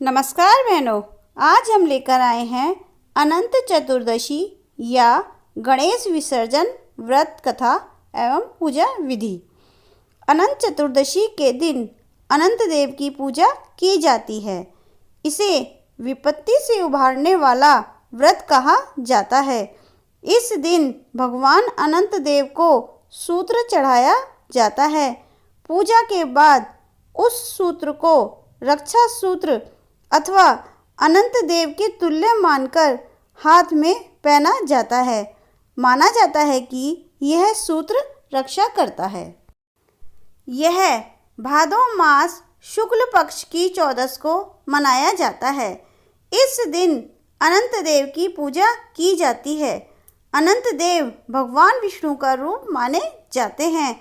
नमस्कार बहनों, आज हम लेकर आए हैं अनंत चतुर्दशी या गणेश विसर्जन व्रत कथा एवं पूजा विधि। अनंत चतुर्दशी के दिन अनंत देव की पूजा की जाती है। इसे विपत्ति से उबारने वाला व्रत कहा जाता है। इस दिन भगवान अनंत देव को सूत्र चढ़ाया जाता है। पूजा के बाद उस सूत्र को रक्षा सूत्र अथवा अनंत देव के तुल्य मानकर हाथ में पहना जाता है। माना जाता है कि यह सूत्र रक्षा करता है। यह भादो मास शुक्ल पक्ष की 14 को मनाया जाता है। इस दिन अनंत देव की पूजा की जाती है। अनंत देव भगवान विष्णु का रूप माने जाते हैं।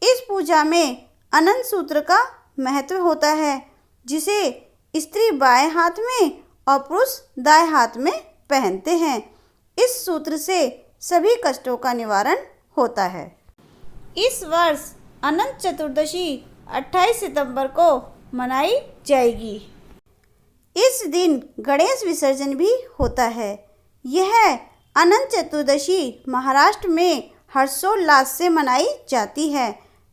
इस पूजा में अनंत सूत्र का महत्व होता है, जिसे स्त्री बाएं हाथ में और पुरुष दाएं हाथ में पहनते हैं। इस सूत्र से सभी कष्टों का निवारण होता है। इस वर्ष अनंत चतुर्दशी 28 सितंबर को मनाई जाएगी। इस दिन गणेश विसर्जन भी होता है। यह अनंत चतुर्दशी महाराष्ट्र में हर्षोल्लास से मनाई जाती है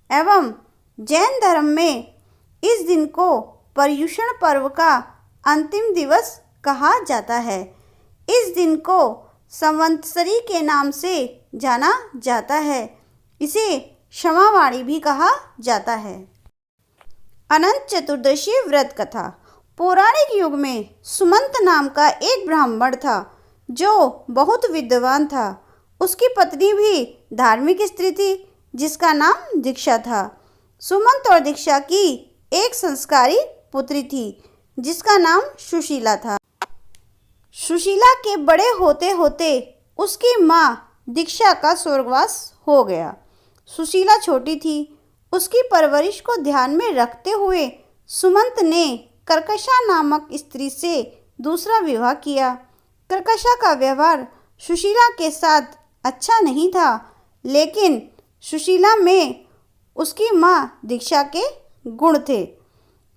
एवं जैन धर्म में इस दिन को पर्युषण पर्व का अंतिम दिवस कहा जाता है। इस दिन को संवत्सरी के नाम से जाना जाता है। इसे क्षमावाणी भी कहा जाता है। अनंत चतुर्दशी व्रत कथा। पौराणिक युग में सुमंत नाम का एक ब्राह्मण था जो बहुत विद्वान था। उसकी पत्नी भी धार्मिक स्त्री थी जिसका नाम दीक्षा था। सुमंत और दीक्षा की एक संस्कारी पुत्री थी जिसका नाम सुशीला था। सुशीला के बड़े होते होते उसकी माँ दीक्षा का स्वर्गवास हो गया। सुशीला छोटी थी। उसकी परवरिश को ध्यान में रखते हुए सुमंत ने कर्कशा नामक स्त्री से दूसरा विवाह किया। कर्कशा का व्यवहार सुशीला के साथ अच्छा नहीं था, लेकिन सुशीला में उसकी माँ दीक्षा के गुण थे।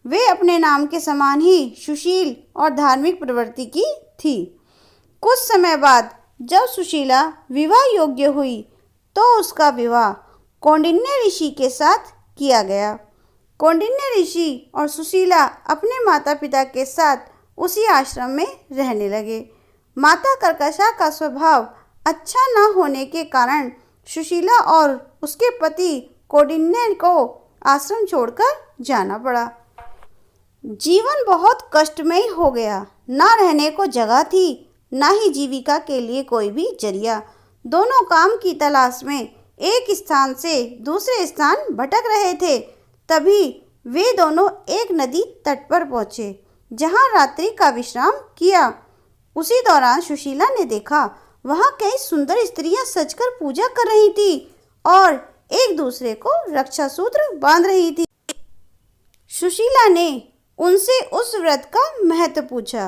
वे अपने नाम के समान ही सुशील और धार्मिक प्रवृत्ति की थी। कुछ समय बाद जब सुशीला विवाह योग्य हुई तो उसका विवाह कौंडिन्य ऋषि के साथ किया गया। कौंडिन्य ऋषि और सुशीला अपने माता पिता के साथ उसी आश्रम में रहने लगे। माता कर्कशा का स्वभाव अच्छा न होने के कारण सुशीला और उसके पति कौंडिन्य को आश्रम छोड़कर जाना पड़ा। जीवन बहुत कष्टमय हो गया। ना रहने को जगह थी, ना ही जीविका के लिए कोई भी जरिया। दोनों काम की तलाश में एक स्थान से दूसरे स्थान भटक रहे थे। तभी वे दोनों एक नदी तट पर पहुँचे, जहाँ रात्रि का विश्राम किया। उसी दौरान सुशीला ने देखा वहाँ कई सुंदर स्त्रियाँ सजकर पूजा कर रही थी और एक दूसरे को रक्षा सूत्र बांध रही थी। सुशीला ने उनसे उस व्रत का महत्व पूछा।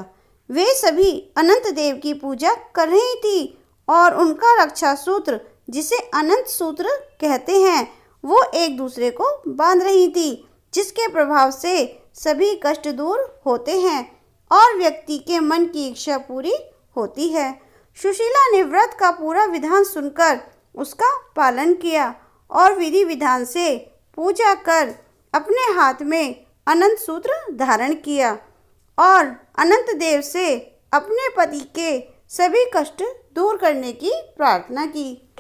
वे सभी अनंत देव की पूजा कर रही थी और उनका रक्षा सूत्र, जिसे अनंत सूत्र कहते हैं, वो एक दूसरे को बांध रही थी, जिसके प्रभाव से सभी कष्ट दूर होते हैं और व्यक्ति के मन की इच्छा पूरी होती है। सुशीला ने व्रत का पूरा विधान सुनकर उसका पालन किया और विधि विधान से पूजा कर अपने हाथ में अनंत सूत्र धारण किया और अनंत देव से अपने पति के सभी कष्ट दूर करने की प्रार्थना की।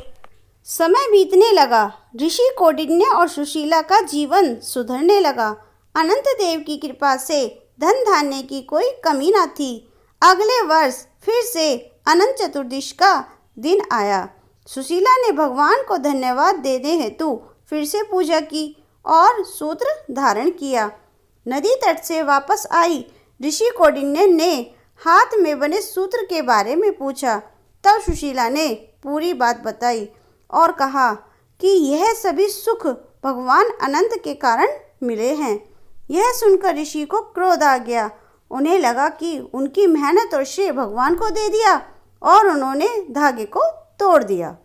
समय बीतने लगा। ऋषि कौंडिन्य और सुशीला का जीवन सुधरने लगा। अनंत देव की कृपा से धन धान्य की कोई कमी न थी। अगले वर्ष फिर से अनंत चतुर्दशी का दिन आया। सुशीला ने भगवान को धन्यवाद देने हेतु फिर से पूजा की और सूत्र धारण किया। नदी तट से वापस आई ऋषि कौंडिन्य ने हाथ में बने सूत्र के बारे में पूछा। तब सुशीला ने पूरी बात बताई और कहा कि यह सभी सुख भगवान अनंत के कारण मिले हैं। यह सुनकर ऋषि को क्रोध आ गया। उन्हें लगा कि उनकी मेहनत और श्रेय भगवान को दे दिया और उन्होंने धागे को तोड़ दिया।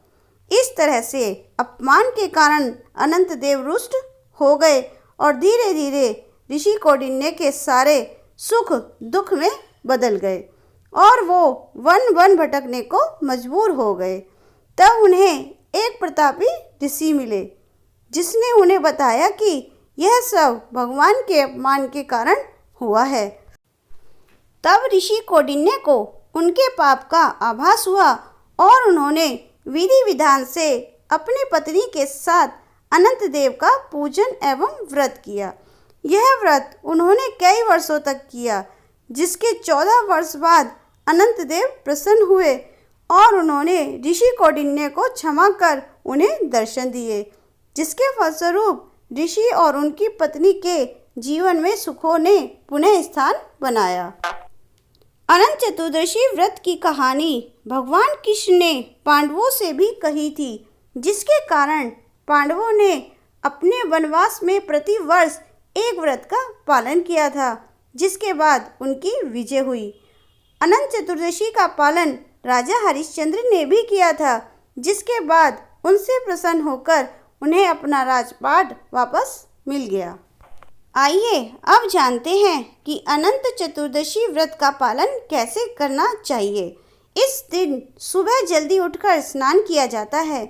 इस तरह से अपमान के कारण अनंत देव रुष्ट हो गए और धीरे धीरे ऋषि कौंडिन्य के सारे सुख दुख में बदल गए और वो वन वन भटकने को मजबूर हो गए। तब उन्हें एक प्रतापी ऋषि मिले जिसने उन्हें बताया कि यह सब भगवान के अपमान के कारण हुआ है। तब ऋषि कौंडिन्य को उनके पाप का आभास हुआ और उन्होंने विधि विधान से अपनी पत्नी के साथ अनंत देव का पूजन एवं व्रत किया। यह व्रत उन्होंने कई वर्षों तक किया, जिसके 14 वर्ष बाद अनंत देव प्रसन्न हुए और उन्होंने ऋषि कौंडिन्य को क्षमा कर उन्हें दर्शन दिए, जिसके फलस्वरूप ऋषि और उनकी पत्नी के जीवन में सुखों ने पुनः स्थान बनाया। अनंत चतुर्दशी व्रत की कहानी भगवान कृष्ण ने पांडवों से भी कही थी, जिसके कारण पांडवों ने अपने वनवास में प्रति वर्ष एक व्रत का पालन किया था, जिसके बाद उनकी विजय हुई। अनंत चतुर्दशी का पालन राजा हरिश्चंद्र ने भी किया था, जिसके बाद उनसे प्रसन्न होकर उन्हें अपना राजपाट वापस मिल गया। आइए अब जानते हैं कि अनंत चतुर्दशी व्रत का पालन कैसे करना चाहिए। इस दिन सुबह जल्दी उठकर स्नान किया जाता है,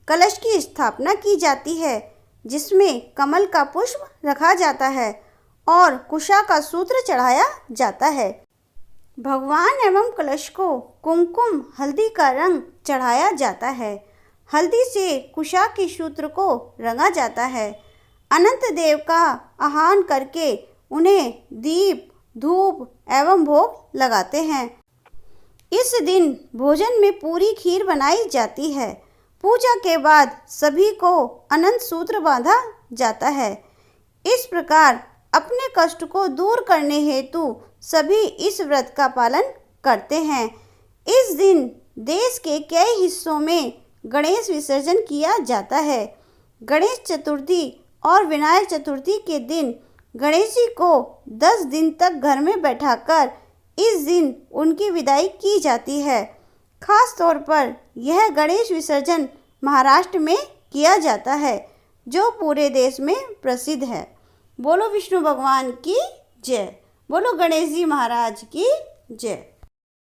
कलश की स्थापना की जाती है जिसमें कमल का पुष्प रखा जाता है और कुशा का सूत्र चढ़ाया जाता है। भगवान एवं कलश को कुमकुम हल्दी का रंग चढ़ाया जाता है। हल्दी से कुशा के सूत्र को रंगा जाता है। अनंत देव का आह्वान करके उन्हें दीप धूप एवं भोग लगाते हैं। इस दिन भोजन में पूरी खीर बनाई जाती है। पूजा के बाद सभी को अनंत सूत्र बांधा जाता है। इस प्रकार अपने कष्ट को दूर करने हेतु सभी इस व्रत का पालन करते हैं। इस दिन देश के कई हिस्सों में गणेश विसर्जन किया जाता है। गणेश चतुर्थी और विनायक चतुर्थी के दिन गणेश जी को 10 दिन तक घर में बैठाकर इस दिन उनकी विदाई की जाती है। खास तौर पर यह गणेश विसर्जन महाराष्ट्र में किया जाता है, जो पूरे देश में प्रसिद्ध है। बोलो विष्णु भगवान की जय। बोलो गणेश जी महाराज की जय।